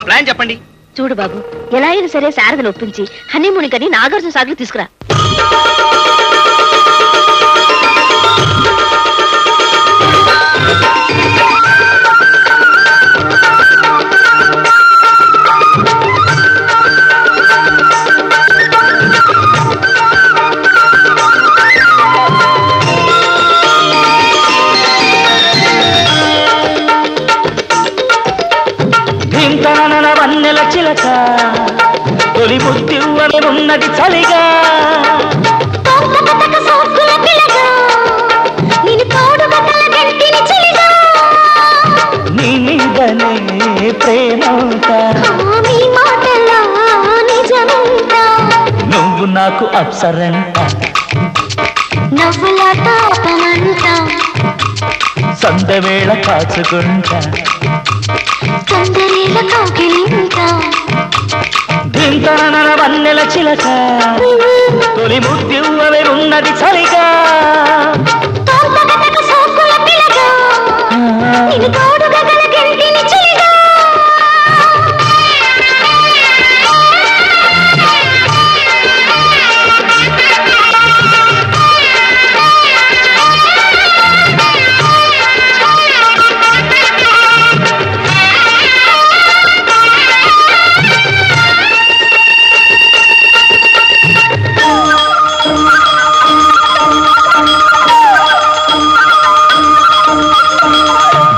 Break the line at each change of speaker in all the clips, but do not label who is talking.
Plan చెప్పండి.
చూడు బాబు, ఎలా అయినా సరే శారదను ఒప్పించి హనీమూన్ కని నాగార్జున సాగర్ తీసుకురా.
వన్నెల చిలక తొలి ముద్దివ్వని ఉన్నది చలిగా నీ మీదనే ప్రేమంతా నువ్వు నాకు అప్సరంట సందవేళ కాచుకుంటా దింతన వన్నెల చిలక తొలి ముద్దివ్వవే ఉన్నది చలిగా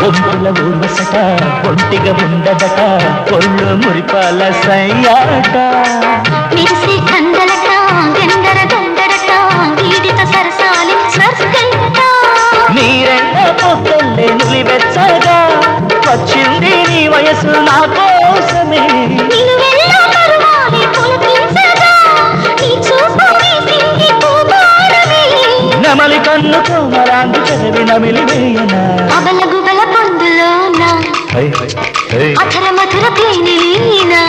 ఊర్వసట ఒంటిగా ఉండదట ఒళ్ళు మురిపాల సయ్యాట
మిరిసి కందలట గందర గందరట వీడిత సరసాలి స్వర్గంట
నీరెండ పొద్దెల్లే నులివెచ్చగా వచ్చింది నీ వయసు నా కోసమే
నిలువెల్లా పరువాలి పులకించగా నీ చూపు వేసింది పూమారమే
నమలి కన్ను కోమరాంగి చదివి నమిలివేయనా
అబల గుబల పొందులోనా అథర మధుర ప్రేమిలీనా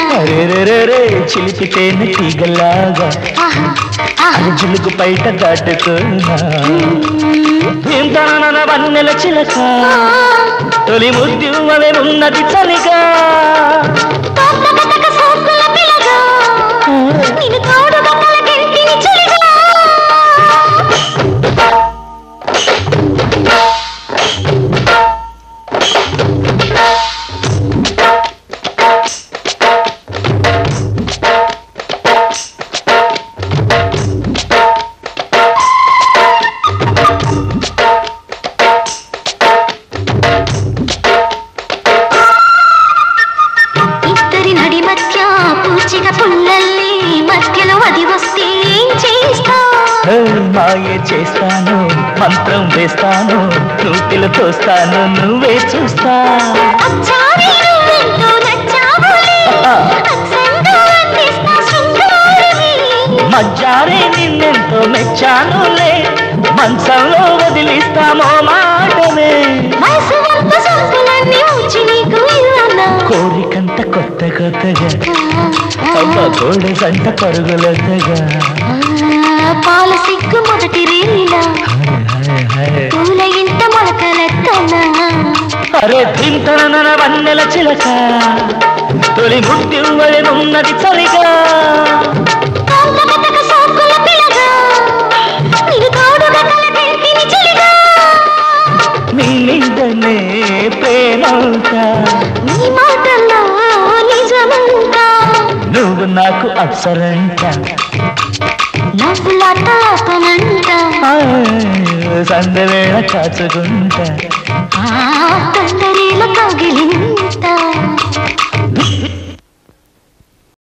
రే చిలిపితేనే తీగలాగా అరుజులకు బయట దాటుకున్నా ఇంతన వన్నెల చిలక తొలి ముద్దివ్వవే ఉన్నది చలిగా మాయే చేస్తాను మంత్రం వేస్తాను నూతిలో తోస్తాను నువ్వే చూస్తా మజ్జారే నిన్నెంతో మెచ్చానులే మంచంలో వదిలిస్తామో మాటనే కోరికంత కొత్త కొత్తగా అమ్మ కోడి సంట పరుగులొద్దగా
పాల సిగ్గు మొదటి రీలా పూల ఇంట మొలకలెత్తనా
అరే దింతన వన్నెల చిలక తొలి ముద్దివ్వవే ఉన్నది చలిగా నీ మీదనే ప్రేమంట
నీ మాటల్లో నిజమంట
నువ్వు నాకు అప్సరంట
నవ్వులాటనంట
సందవేళ కాచుకుంటా